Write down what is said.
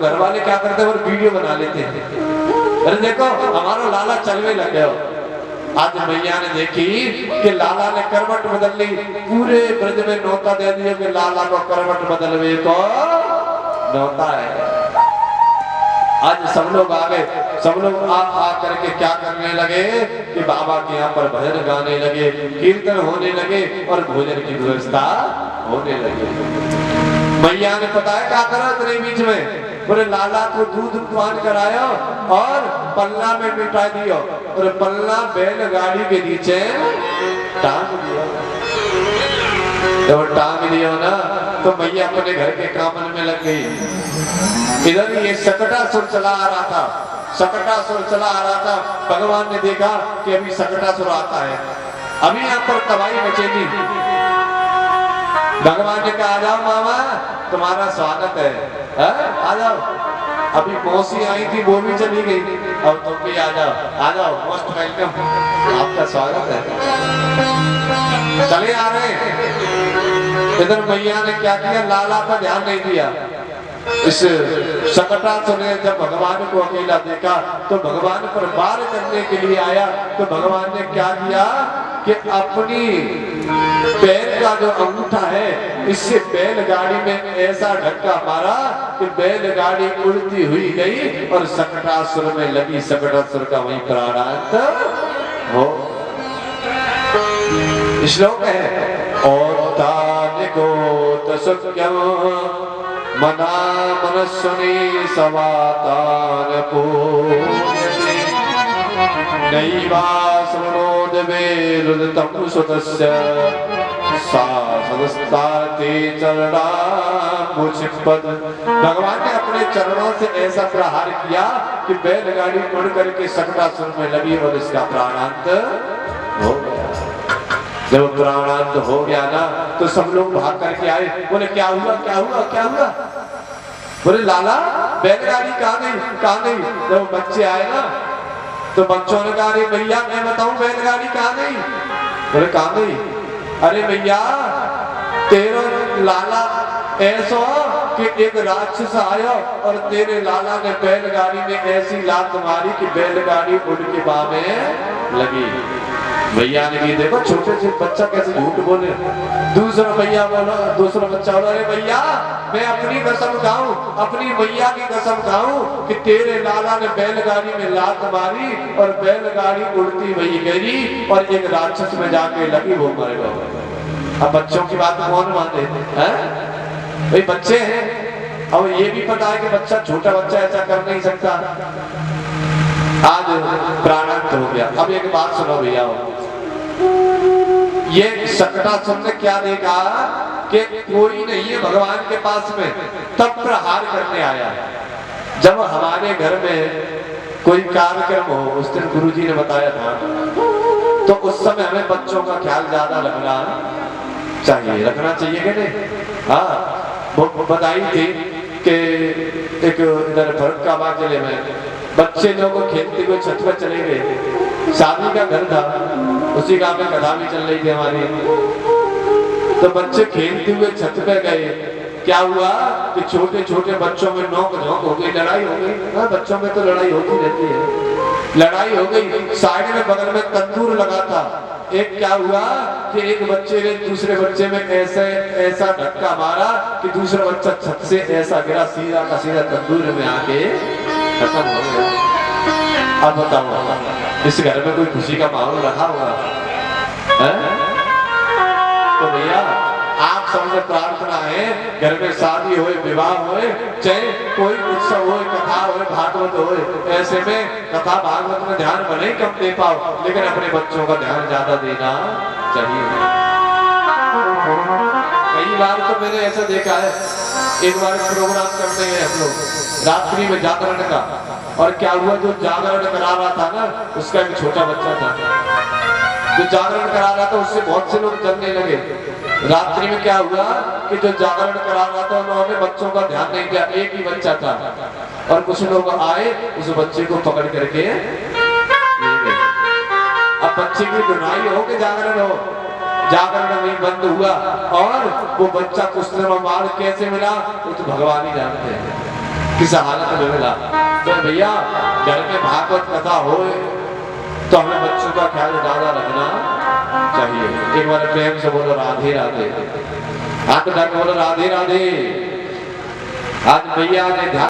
घर वाले क्या करते हैं, वो वीडियो बना लेते हैं, अरे देखो हमारा लाला चलवे लग गया। आज मैया ने देखी कि लाला ने करवट बदल ली, पूरे ब्रज में नौता दे दिया कि लाला को करवट बदलवे को नौता है। आज सब लोग आ गए, सब लोग आ करके क्या करने लगे कि बाबा के यहाँ पर भजन गाने लगे, कीर्तन होने लगे और भोजन की व्यवस्था होने लगी। मैया ने पता है क्या करा तेरे बीच में, बोले लाला को दूध पान कराया और पल्ला में बिठा दिया और पल्ला बैलगाड़ी के नीचे टांग दिया। जब टांग दिया ना तो मैया अपने घर के कामन में लग गई। इधर ये सकटासुर चला आ रहा था, सकटासुर चला आ रहा था। भगवान ने देखा कि अभी सकटासुर आता है, अभी यहाँ पर तबाही मचेगी। भगवान ने कहा आ जाओ मामा तुम्हारा स्वागत है, आ जाओ। अभी मौसी आई थी वो भी चली गई, अब तुम भी आ जाओ, मोस्ट वेलकम, आपका स्वागत है। चले आ रहे, इधर मैया ने क्या किया, लाला पर ध्यान नहीं दिया। इस सकटासुर ने जब भगवान को अकेला देखा तो भगवान पर वार करने के लिए आया, तो भगवान ने क्या किया कि अपनी पैर का जो अंगूठा है इससे बैलगाड़ी में ऐसा धक्का मारा कि बैलगाड़ी उड़ती हुई गई और सकटासुर में लगी। सकटासुर का वहीं प्राणांत हो। श्लोक है मना मनस्वनी सवातान पूर्यते नैवा शृणोदवे रुदतं सुतस्य सा सदस्ताते चरणाम्बुचिपद। भगवान ने अपने चरणों से ऐसा प्रहार किया कि बैलगाड़ी उड़ करके सकटासुर में लगी और इसका प्राणांत हो गया। जब प्राणांत हो गया ना तो सब लोग भाग करके आए, बोले क्या हुआ क्या हुआ क्या हुआ। बोले लाला बैलगाड़ी कहाँ गई। जब बच्चे आए ना तो बच्चों ने कहा अरे भैया मैं बताऊं बैलगाड़ी कहाँ गई। बोले कहाँ गई, अरे भैया तेरा लाला ऐसा कि एक राक्षस आया और तेरे लाला ने बैलगाड़ी में ऐसी लात मारी कि बैलगाड़ी उड़ के बाह में लगी। भैया ने भी देखो छोटे से बच्चा कैसे झूठ बोले। दूसरा भैया बोला, दूसरा बच्चा बोला अरे भैया मैं अपनी कसम खाऊं, अपनी मैया की कसम खाऊं कि तेरे लाला ने बैलगाड़ी में लात मारी और बैलगाड़ी उड़ती हुई गई और एक राक्षस में जाके लगी, वो मर गया। अब बच्चों की बात कौन माने हैं, भाई बच्चे हैं। और ये भी पता है कि बच्चा छोटा बच्चा ऐसा कर नहीं सकता। आज प्राणांत हो गया। अब एक बात सुनो भैया, ये सकटासुर ने क्या देखा कि कोई नहीं है भगवान के पास में, तब प्रहार करने आया। जब हमारे घर में कोई कार्यक्रम हो, उस दिन गुरुजी ने बताया था, तो उस समय हमें बच्चों का ख्याल ज्यादा रखना चाहिए कि नहीं। हाँ वो बताई थी कि एक इधर फरुखाबाद जिले में बच्चे लोग खेलते हुए छत पर चले गए। शादी का घर था, उसी गांव में कथा भी चल रही थी हमारी। तो बच्चे खेलते हुए छत पे गए, क्या हुआ कि छोटे छोटे बच्चों में नोक झोंक हो गई, लड़ाई हो गई। हाँ बच्चों में तो लड़ाई होती रहती है। लड़ाई हो गई, साइड में बगल में तंदूर लगा था। एक क्या हुआ कि एक बच्चे ने दूसरे बच्चे में ऐसा धक्का मारा कि दूसरा बच्चा छत से ऐसा गिरा, सीधा का सीधा तंदूर में आके खत्म हो गया। अब बताओ इस घर में कोई खुशी का माहौल रखा हुआ है? तो भैया आप सबसे प्रार्थना है, घर में शादी हो, विवाह हो, चाहे कोई उत्सव हो, कथा हो, भागवत हो, ऐसे में कथा भागवत में ध्यान भले ही कम दे पाओ, लेकिन अपने बच्चों का ध्यान ज्यादा देना चाहिए। कई बार तो मैंने ऐसा देखा है, एक बार प्रोग्राम करते हैं हम लोग रात्रि में जागरण का, और क्या हुआ जो जागरण करा रहा था ना उसका एक छोटा बच्चा था, जो जागरण करा रहा था उससे बहुत से लोग जलने लगे। रात्रि में क्या हुआ कि जो जागरण करा रहा था उन्होंने बच्चों का ध्यान नहीं दिया, एक ही बच्चा था, और कुछ लोग आए उस बच्चे को पकड़ करके ले गए। अब बच्चे की धुनाई हो के जागरण हो, जागरण नहीं बंद हुआ, और वो बच्चा कुछ मार कैसे मिला वो तो भगवान ही जानते हैं। किस हालत में मिला। तो भैया घर में भागवत कथा हो तो हमें बच्चों का ख्याल ज्यादा रखना चाहिए। एक बार प्रेम से बोलो राधे राधे, हाथ उठा के बोलो राधे राधे। आज भैया ने ध्यान